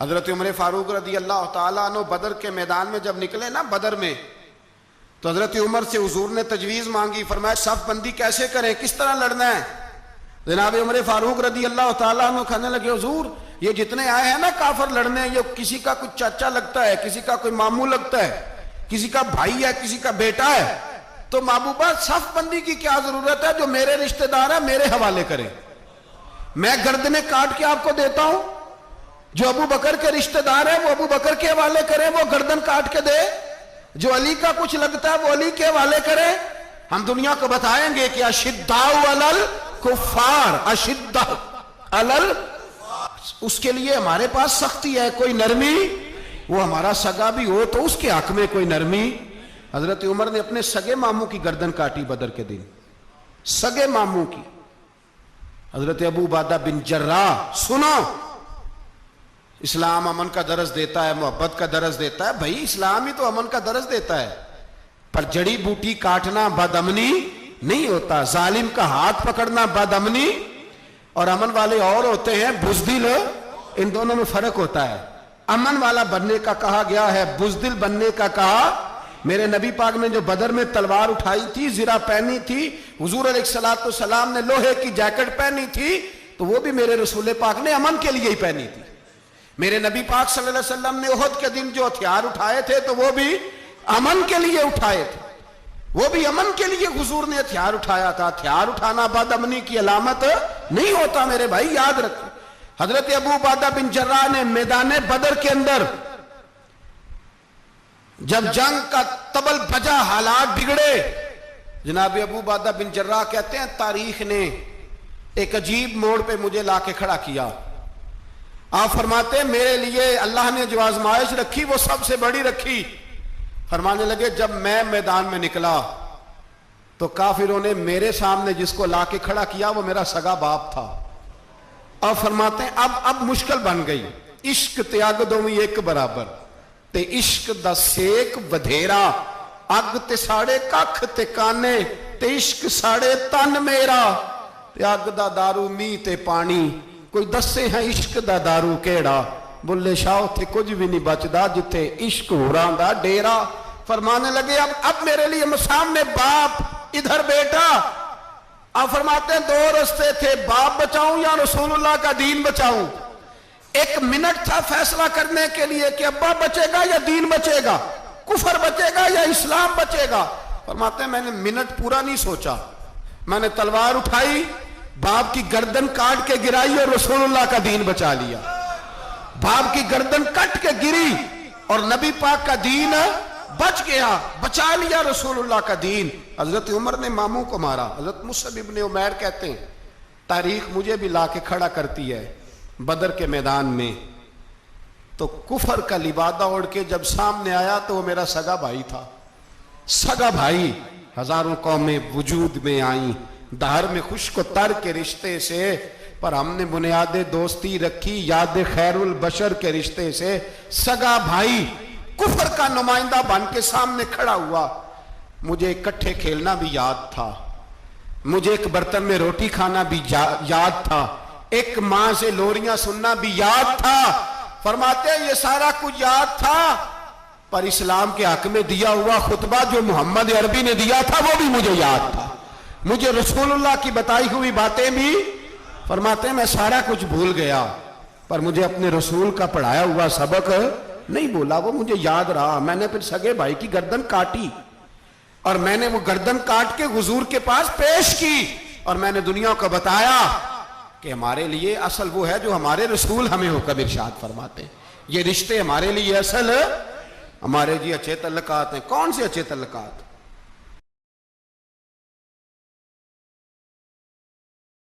حضرت عمر فاروق رضی اللہ تعالیٰ عنہ بدر کے میدان میں جب نکلے نا بدر میں، تو حضرت عمر سے حضور نے تجویز مانگی، فرمایا صف بندی کیسے کریں، کس طرح لڑنا ہے؟ جناب عمر فاروق رضی اللہ تعالیٰ عنہ کہنے لگے حضور یہ جتنے آئے ہیں نا کافر لڑنے، یہ کسی کا کوئی چاچا لگتا ہے، کسی کا کوئی ماموں لگتا ہے، کسی کا بھائی ہے، کسی کا بیٹا ہے، تو محبوبہ صف بندی کی کیا ضرورت ہے؟ جو میرے رشتہ دار ہے میرے حوالے کرے، میں گردنیں کاٹ کے آپ کو دیتا ہوں، جو ابو بکر کے رشتہ دار ہے وہ ابو بکر کے حوالے کرے، وہ گردن کاٹ کے دے، جو علی کا کچھ لگتا ہے وہ علی کے حوالے کرے۔ ہم دنیا کو بتائیں گے کہ اشداء علی الکفار، اشداء علی، اس کے لیے ہمارے پاس سختی ہے، کوئی نرمی، وہ ہمارا سگا بھی ہو تو اس کے حق میں کوئی نرمی۔ حضرت عمر نے اپنے سگے ماموں کی گردن کاٹی بدر کے دن، سگے ماموں کی۔ حضرت ابو عبیدہ بن جراح، سنو، اسلام امن کا درس دیتا ہے، محبت کا درس دیتا ہے، بھائی اسلام ہی تو امن کا درس دیتا ہے، پر جڑی بوٹی کاٹنا بدامنی نہیں ہوتا، ظالم کا ہاتھ پکڑنا بدامنی، اور امن والے اور ہوتے ہیں بزدل، ان دونوں میں فرق ہوتا ہے۔ امن والا بننے کا کہا گیا ہے، بزدل بننے کا کہا۔ میرے نبی پاک نے جو بدر میں تلوار اٹھائی تھی، زرہ پہنی تھی، حضور علیہ السلام نے لوہے کی جیکٹ پہنی تھی، تو وہ بھی میرے رسول پاک نے امن کے لیے ہی پہنی تھی۔ میرے نبی پاک صلی اللہ علیہ وسلم نے احد کے دن جو ہتھیار اٹھائے تھے تو وہ بھی امن کے لیے اٹھائے تھے، وہ بھی امن کے لیے حضور نے ہتھیار اٹھایا تھا۔ ہتھیار اٹھانا بد امنی کی علامت نہیں ہوتا میرے بھائی، یاد رکھیں۔ حضرت ابو عبیدہ بن جراح نے میدان بدر کے اندر جب جنگ کا طبل بجا، حالات بگڑے، جناب ابو عبیدہ بن جراح کہتے ہیں تاریخ نے ایک عجیب موڑ پہ مجھے لا کے کھڑا کیا۔ آپ فرماتے ہیں میرے لیے اللہ نے جو آزمائش رکھی وہ سب سے بڑی رکھی۔ فرمانے لگے جب میں میدان میں نکلا تو کافروں نے میرے سامنے جس کو لا کے کھڑا کیا وہ میرا سگا باپ تھا۔ آپ فرماتے ہیں اب مشکل بن گئی، عشق تیاگ دومی ایک برابر، تے عشق دا سیک ودھیرا، اگ تے ساڑے ککھ تے کانے، تے عشق ساڑے تن میرا، تے اگ دا دارو می تے پانی، کوئی دسے ہیں عشق دا دارو کیڑا، بلے شاہ تھے کچھ بھی نہیں بچدا جتے عشق ہوران دا ڈیرا۔ فرمانے لگے اب میرے لیے سامنے باپ، ادھر بیٹا۔ آپ فرماتے ہیں دو رستے تھے، باپ بچاؤں یا رسول اللہ کا دین بچاؤں۔ ایک منٹ تھا فیصلہ کرنے کے لیے کہ ابا بچے گا یا دین بچے گا، کفر بچے گا یا اسلام بچے گا۔ فرماتے ہیں میں نے منٹ پورا نہیں سوچا، میں نے تلوار اٹھائی، باپ کی گردن کاٹ کے گرائی اور رسول اللہ کا دین بچا لیا۔ باپ کی گردن کٹ کے گری اور نبی پاک کا دین بچ گیا، بچا لیا رسول اللہ کا دین۔ حضرت عمر نے ماموں کو مارا۔ حضرت مصعب ابن عمیر کہتے ہیں تاریخ مجھے بھی لا کے کھڑا کرتی ہے بدر کے میدان میں، تو کفر کا لبادہ اوڑھ کے جب سامنے آیا تو وہ میرا سگا بھائی تھا، سگا بھائی۔ ہزاروں قومیں وجود میں آئیں دہر میں خشک و تر کے رشتے سے، پر ہم نے بنیاد دوستی رکھی یاد خیر البشر کے رشتے سے۔ سگا بھائی کفر کا نمائندہ بن کے سامنے کھڑا ہوا۔ مجھے اکٹھے کھیلنا بھی یاد تھا، مجھے ایک برتن میں روٹی کھانا بھی یاد تھا، ایک ماں سے لوریاں سننا بھی یاد تھا۔ فرماتے ہیں یہ سارا کچھ یاد تھا، پر اسلام کے حق میں دیا ہوا خطبہ جو محمد عربی نے دیا تھا وہ بھی مجھے یاد تھا، مجھے رسول اللہ کی بتائی ہوئی باتیں بھی۔ فرماتے ہیں میں سارا کچھ بھول گیا، پر مجھے اپنے رسول کا پڑھایا ہوا سبق نہیں بولا، وہ مجھے یاد رہا۔ میں نے پھر سگے بھائی کی گردن کاٹی اور میں نے وہ گردن کاٹ کے حضور کے پاس پیش کی، اور میں نے دنیا کو بتایا کہ ہمارے لیے اصل وہ ہے جو ہمارے رسول ہمیں حکم ارشاد فرماتے ہیں۔ یہ رشتے ہمارے لیے اصل ہمارے جی اچھے تعلقات ہیں۔ کون سے اچھے تعلقات؟